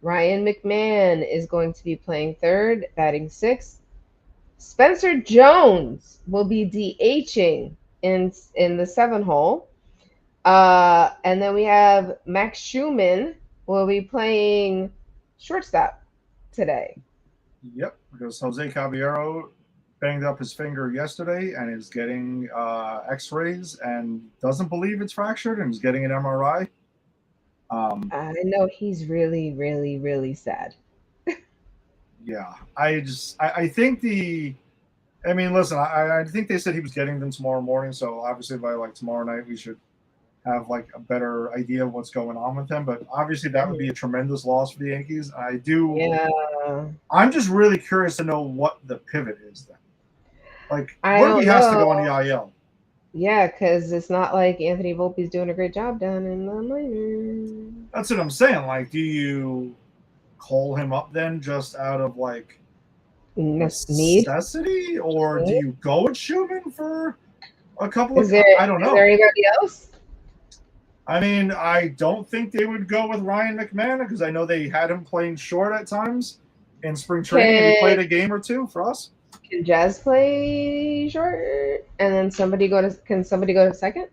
Ryan McMahon is going to be playing third, batting sixth. Spencer Jones will be DHing in the 7 hole. And then we have Max Schumann will be playing shortstop today. Yep, because Jose Caballero banged up his finger yesterday and is getting x-rays and doesn't believe it's fractured and is getting an MRI. I know he's really, really, really sad. Yeah, I think listen, I think they said he was getting them tomorrow morning, so obviously by tomorrow night we should have a better idea of what's going on with him. But obviously that would be a tremendous loss for the Yankees. I'm just really curious to know what the pivot is then. What if he has to go on the IL? Yeah, because it's not like Anthony Volpe's doing a great job down in the minors. That's what I'm saying. Do you call him up then just out of necessity, or do you go with Schumann for a couple of? I don't know. Is there anybody else? I mean, I don't think they would go with Ryan McMahon because I know they had him playing short at times in spring training? Have you played a game or two for us? Can Jazz play short, and then somebody go to? Can somebody go to second?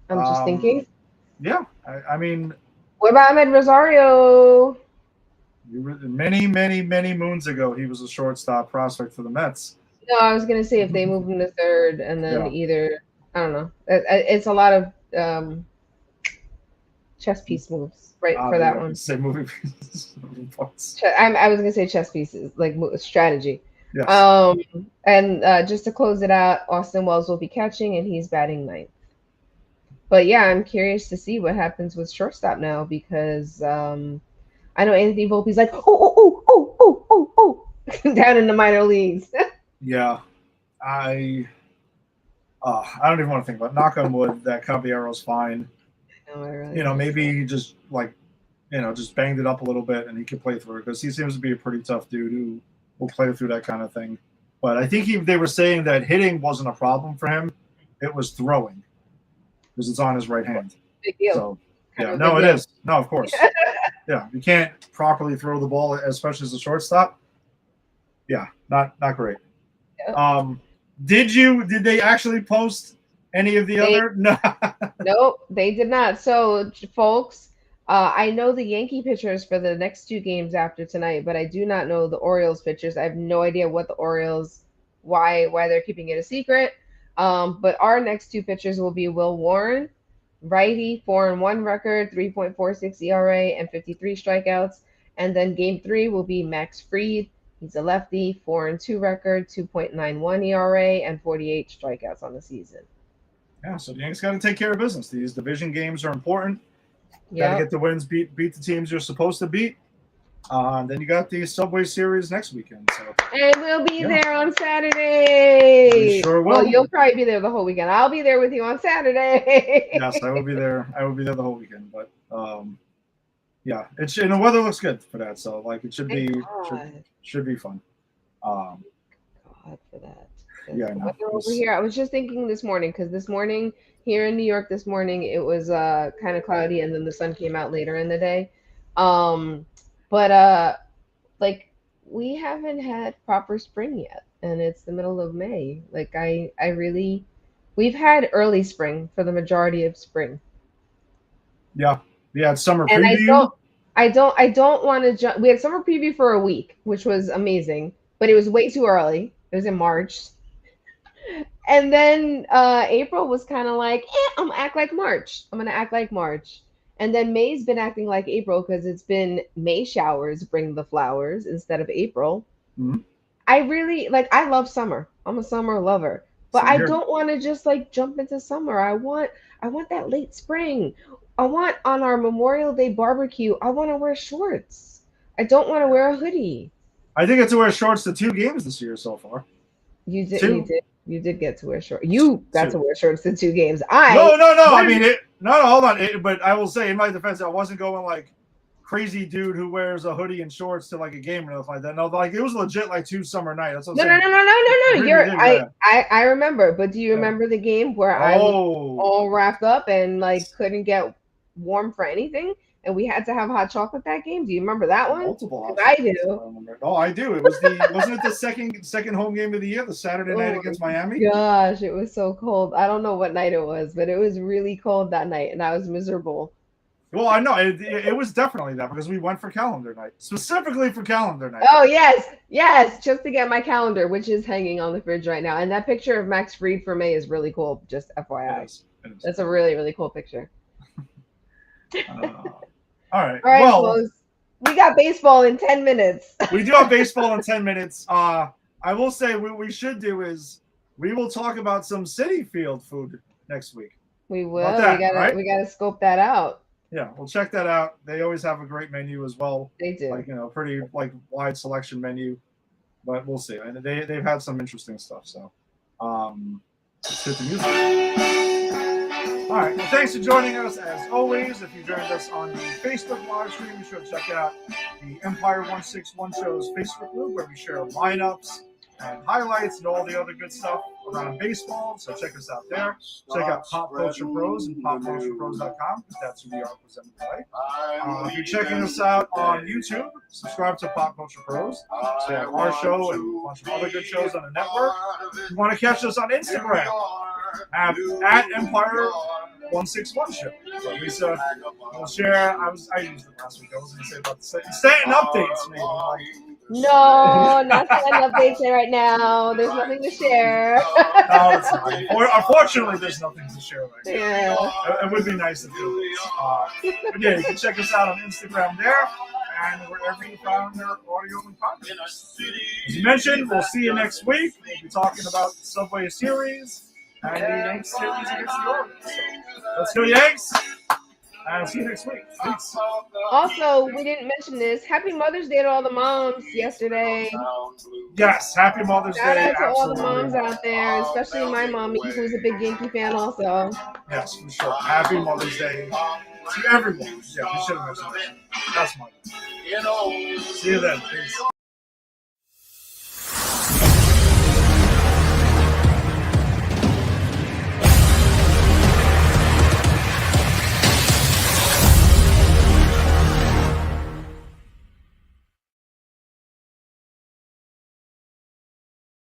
I'm just thinking. Yeah, I mean, What about Ahmed Rosario? Many moons ago, he was a shortstop prospect for the Mets. No, I was gonna say if they move him to third, and then either I don't know. It's a lot of chess piece moves, right, for that one. Say moving pieces. I was gonna say chess pieces, like strategy. Yes. And just to close it out, Austin Wells will be catching, and he's batting ninth. But yeah, I'm curious to see what happens with shortstop now because I know Anthony Volpe's like oh down in the minor leagues. Yeah, I don't even want to think about it. Knock on wood that Caballero's fine. No, I really maybe he just just banged it up a little bit and he could play through it because he seems to be a pretty tough dude who will play through that kind of thing. But I think they were saying that hitting wasn't a problem for him; it was throwing because it's on his right hand. Big deal. So yeah, no, it is. No, of course. Yeah, you can't properly throw the ball, especially as a shortstop. Yeah, not great. Yeah. Did they actually post any of the other? No. Nope, they did not. So, folks, I know the Yankee pitchers for the next two games after tonight, but I do not know the Orioles pitchers. I have no idea what the Orioles, why they're keeping it a secret. But our next two pitchers will be Will Warren, righty, 4-1 record, 3.46 ERA, and 53 strikeouts. And then game 3 will be Max Fried. He's a lefty, 4-2 record, 2.91 ERA, and 48 strikeouts on the season. Yeah, so the Yanks got to take care of business. These division games are important. Yeah. Got to get the wins, beat the teams you're supposed to beat. Then you got the Subway Series next weekend. So. And we'll be there on Saturday. We sure will. Well, you'll probably be there the whole weekend. I'll be there with you on Saturday. Yes, I will be there. I will be there the whole weekend. But yeah, the weather looks good for that. So it should be fun. God for that. Yeah, I know. Over here, I was just thinking this morning because this morning here in New York, it was kind of cloudy and then the sun came out later in the day. But we haven't had proper spring yet, and it's the middle of May. We've had early spring for the majority of spring. Yeah, we had summer and preview. I don't want to jump. We had summer preview for a week, which was amazing, but it was way too early. It was in March. And then April was kind of like, I'm gonna act like March. And then May's been acting like April because it's been May showers bring the flowers instead of April. Mm-hmm. I really I love summer. I'm a summer lover, but I don't want to just jump into summer. I want that late spring. I want on our Memorial Day barbecue, I want to wear shorts. I don't want to wear a hoodie. I think it's to wear shorts to 2 games this year so far. You did get to wear shorts. You got to wear shorts to 2 games. No. I mean, hold on. But I will say, in my defense, I wasn't going crazy dude who wears a hoodie and shorts to a game or nothing like that. No, it was legit 2 summer night. That's what I'm saying. No. I remember. But do you remember the game where I was all wrapped up and couldn't get warm for anything? And we had to have hot chocolate that game. Do you remember that one? Multiple. I do. Oh, I do. It was wasn't it the second home game of the year, the Saturday night against Miami? Gosh, it was so cold. I don't know what night it was, but it was really cold that night, and I was miserable. Well, I know it was definitely that because we went for calendar night, specifically for calendar night. Oh yes, just to get my calendar, which is hanging on the fridge right now. And that picture of Max Fried for May is really cool. Just FYI, it is. That's a really, really cool picture. All right. Well, we got baseball in 10 minutes. We do have baseball in 10 minutes. I will say what we should do is we will talk about some Citi Field food next week. We will. We gotta scope that out. Yeah, we'll check that out. They always have a great menu as well. They do. Pretty wide selection menu. But we'll see. And they've had some interesting stuff. So let's hit the music. All right. Well, thanks for joining us as always. If you joined us on the Facebook live stream, be sure to check out the Empire 161 Show's Facebook group where we share lineups and highlights and all the other good stuff around baseball. So check us out there. Check out Pop Culture Pros and popculturepros.com because that's who we are presented by. If you're checking us out on YouTube, subscribe to Pop Culture Pros. So we have our show and a bunch of other good shows on the network. If you want to catch us on Instagram, at Empire161 Show. So Lisa will share. I used it last week. I was going to say about the Stanton updates, maybe. No, not sending updates in right now. There's nothing to share. No, it's not. Unfortunately, there's nothing to share right now. Yeah. It would be nice if there was. But yeah, you can check us out on Instagram there and wherever you found our audio-only podcast. As you mentioned, we'll see you next week. We'll be talking about the Subway Series and the Yanks series against the Orioles. So, let's go Yanks! And see you next week. Peace. Also, we didn't mention this. Happy Mother's Day to all the moms yesterday. Yes, happy Mother's Shout Day. out to all the moms out there, especially my mommy, who's a big Yankee fan also. Yes, for sure. Happy Mother's Day to everyone. Yeah, we should have mentioned that. That's Mother's Day. See you then. Peace.